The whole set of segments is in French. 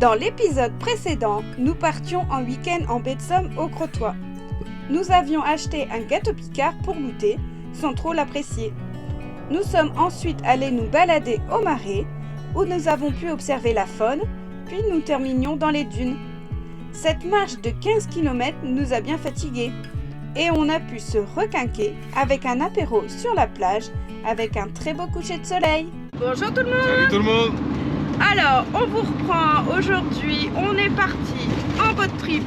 Dans l'épisode précédent, nous partions en week-end en baie de Somme au Crotoy. Nous avions acheté un gâteau Picard pour goûter, sans trop l'apprécier. Nous sommes ensuite allés nous balader au Marais, où nous avons pu observer la faune, puis nous terminions dans les dunes. Cette marche de 15 km nous a bien fatigués, et on a pu se requinquer avec un apéro sur la plage, avec un très beau coucher de soleil. Bonjour tout le monde! Salut tout le monde! Alors, on vous reprend aujourd'hui, on est parti en road trip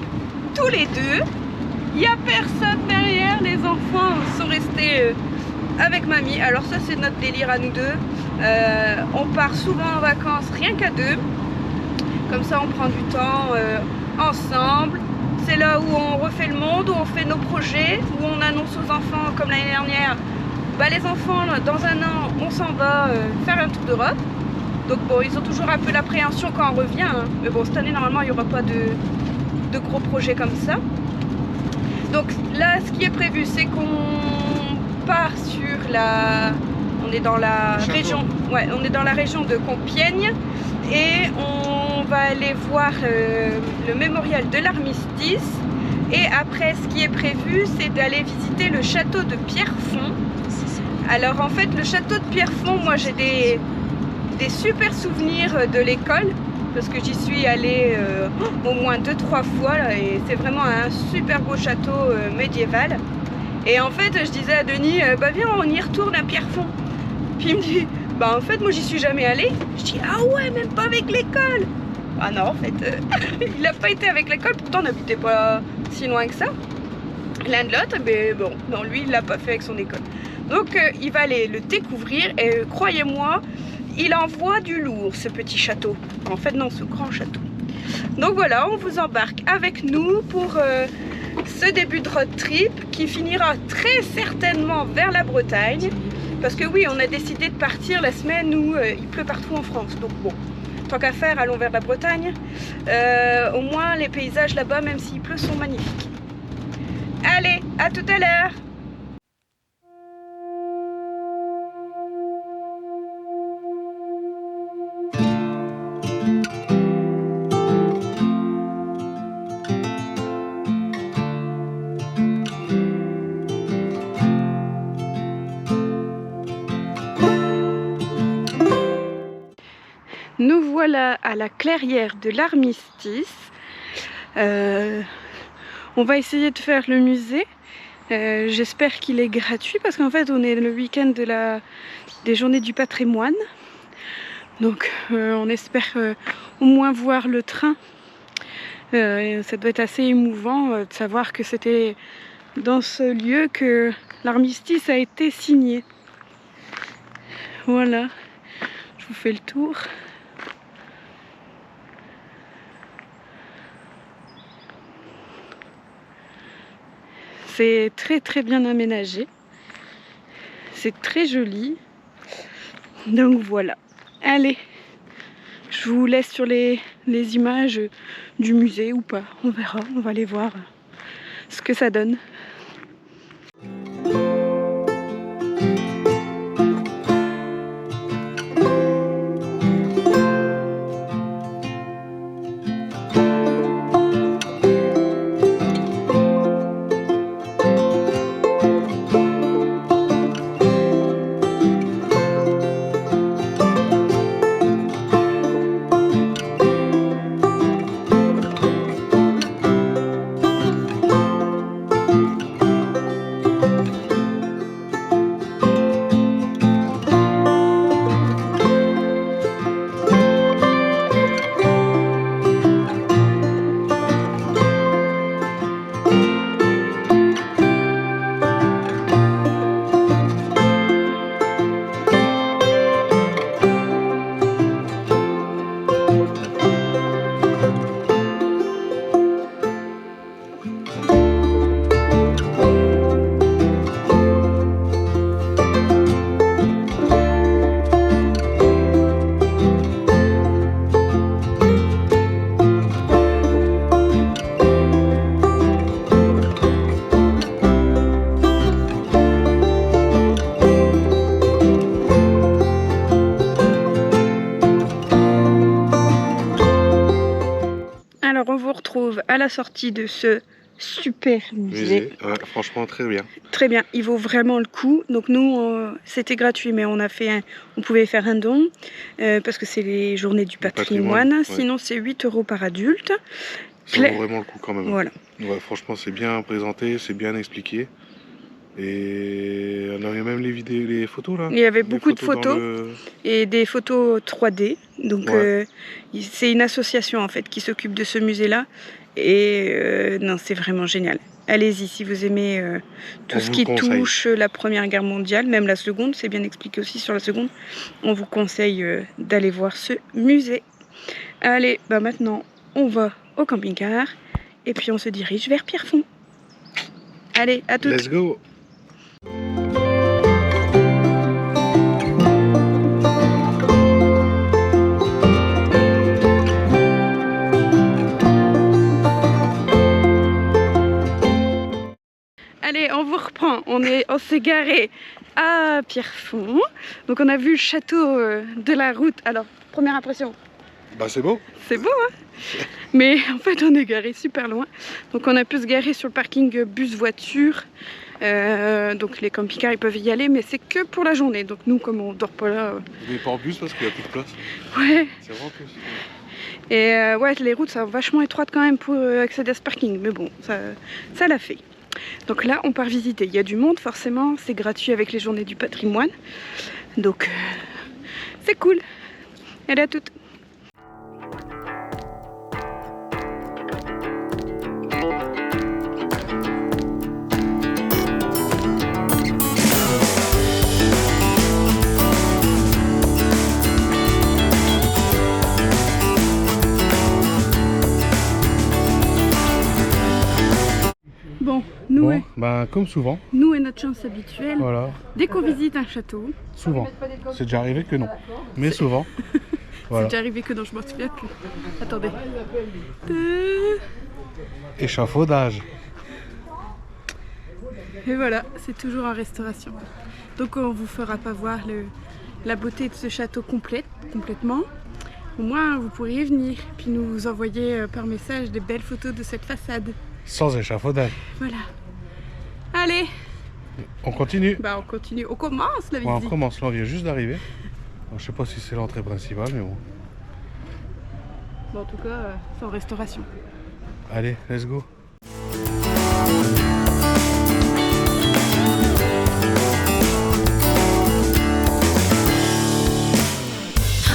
tous les deux. Il n'y a personne derrière, les enfants sont restés avec mamie. Alors ça c'est notre délire à nous deux. On part souvent en vacances rien qu'à deux. Comme ça on prend du temps ensemble. C'est là où on refait le monde, où on fait nos projets, où on annonce aux enfants comme l'année dernière. Bah, les enfants, dans un an, on s'en va faire un tour d'Europe. Donc bon, ils ont toujours un peu l'appréhension quand on revient. Hein. Mais bon, cette année, normalement, il n'y aura pas de gros projets comme ça. Donc là, ce qui est prévu, c'est qu'on part sur la... On est dans la région... Ouais, on est dans la région de Compiègne. Et on va aller voir le mémorial de l'Armistice. Et après, ce qui est prévu, c'est d'aller visiter le château de Pierrefonds. Alors en fait, le château de Pierrefonds, moi j'ai des super souvenirs de l'école parce que j'y suis allée au moins 2-3 fois là, et c'est vraiment un super beau château médiéval. Et en fait, je disais à Denis, bah viens, on y retourne à Pierrefonds. Puis il me dit, bah en fait, moi j'y suis jamais allée. Je dis, ah ouais, même pas avec l'école. Ah non, en fait, il n'a pas été avec l'école, pourtant on n'habitait pas si loin que ça. L'un de l'autre, mais bon, non, lui il l'a pas fait avec son école. Donc il va aller le découvrir et croyez-moi, il envoie du lourd ce petit château. En fait non, ce grand château. Donc voilà, on vous embarque avec nous pour ce début de road trip qui finira très certainement vers la Bretagne. Parce que oui, on a décidé de partir la semaine où il pleut partout en France. Donc bon, tant qu'à faire, allons vers la Bretagne. Au moins les paysages là-bas, même s'il pleut, sont magnifiques. Allez, à tout à l'heure! Nous voilà à la clairière de l'Armistice. On va essayer de faire le musée. J'espère qu'il est gratuit parce qu'en fait on est le week-end des journées du patrimoine. Donc on espère au moins voir le train. Ça doit être assez émouvant de savoir que c'était dans ce lieu que l'armistice a été signé. Voilà, je vous fais le tour. C'est très très bien aménagé. C'est très joli. Donc voilà. Allez, je vous laisse sur les images du musée ou pas. On verra, on va aller voir ce que ça donne. Alors on vous retrouve à la sortie de ce super musée. Ouais, franchement très bien. Très bien, il vaut vraiment le coup. Donc nous, c'était gratuit, mais on pouvait faire un don parce que c'est les journées du patrimoine. Ouais. Sinon, c'est 8 € par adulte. Ça vaut vraiment le coup quand même. Voilà. Ouais, franchement, c'est bien présenté, c'est bien expliqué. Et on avait même les photos là. Il y avait beaucoup de photos et des photos 3D. Donc c'est une association en fait qui s'occupe de ce musée-là. Et non, c'est vraiment génial. Allez-y si vous aimez tout ce qui touche la Première Guerre mondiale, même la Seconde, c'est bien expliqué aussi sur la Seconde. On vous conseille d'aller voir ce musée. Allez, bah maintenant on va au camping-car et puis on se dirige vers Pierrefonds. Allez, à toutes. Let's go. Allez, on vous reprend. On s'est garé à Pierrefonds. Donc on a vu le château de la route. Alors, première impression. Bah c'est beau. C'est beau, hein. Mais en fait, on est garé super loin. Donc on a pu se garer sur le parking bus-voiture. Donc les camping-cars, ils peuvent y aller, mais c'est que pour la journée. Donc nous, comme on dort pas là... On n'est pas en bus parce qu'il n'y a plus de place. Ouais. C'est vraiment plus. Et ouais, les routes sont vachement étroites quand même pour accéder à ce parking. Mais bon, ça l'a fait. Donc là, on part visiter. Il y a du monde, forcément. C'est gratuit avec les journées du patrimoine. Donc, c'est cool. Allez, à toutes. Bon, comme souvent. Nous et notre chance habituelle, voilà. Dès qu'on visite un château... Souvent. C'est déjà arrivé que non. Mais souvent. Voilà. C'est déjà arrivé que non, je m'en souviens plus. Attendez. Échafaudage. Et voilà, c'est toujours en restauration. Donc on vous fera pas voir la beauté de ce château complètement. Au moins vous pourriez venir, puis nous envoyer par message des belles photos de cette façade. Sans échafaudage. Voilà. Allez. On continue. Bah on continue. On commence la visite. Ouais, on commence, là on vient juste d'arriver. Je sais pas si c'est l'entrée principale, mais bon. Bon, en tout cas, c'est en restauration. Allez, let's go.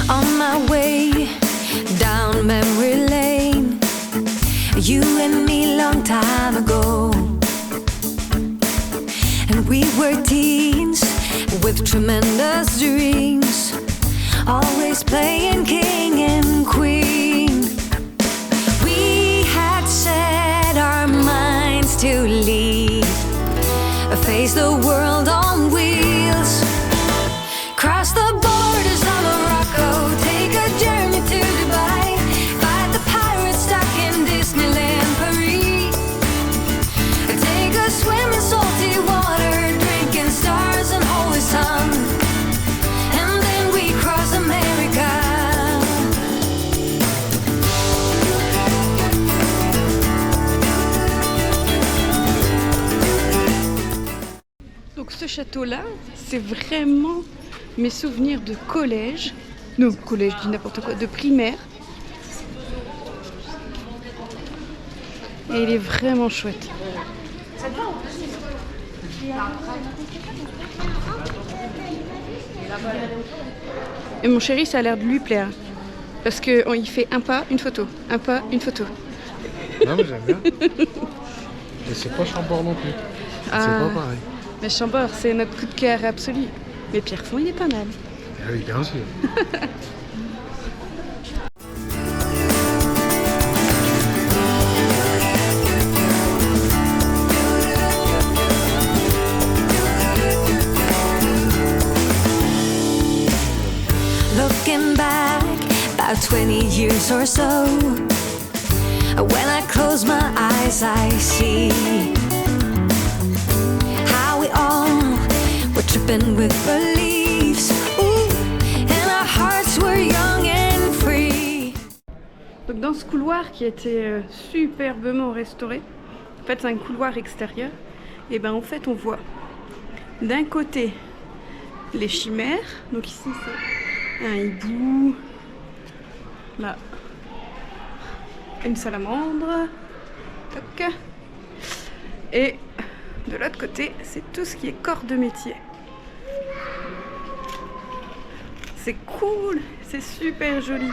On my way down memory lane, you and me long time ago, and we were teens with tremendous dreams, always playing king and queen. We had set our minds to leave, face the world on wheels, cross the borders of Morocco, take a journey to Dubai, fight the pirates stuck in Disneyland Paris, take a swim in salty water, drinking stars and holy sun, and then we cross America. Donc ce château-là, c'est vraiment mes souvenirs de collège. Non, collège, je dis n'importe quoi, de primaire. Et il est vraiment chouette. Et mon chéri, ça a l'air de lui plaire. Parce qu'il fait un pas, une photo. Un pas, une photo. Non mais j'aime bien. Et c'est pas Chambord non plus. Ah, c'est pas pareil. Mais Chambord, c'est notre coup de cœur absolu. Mais Pierrefonds, il est pas mal. Ah oui, bien sûr. Looking back about 20 years or so, when I close my eyes I see how we all were tripping with beliefs. Ooh, and our hearts were young and free. Donc dans ce couloir qui a été superbement restauré, en fait c'est un couloir extérieur, et ben en fait on voit d'un côté les chimères, donc ici c'est un hibou, là une salamandre, toc. Et de l'autre côté c'est tout ce qui est corps de métier. C'est cool, c'est super joli.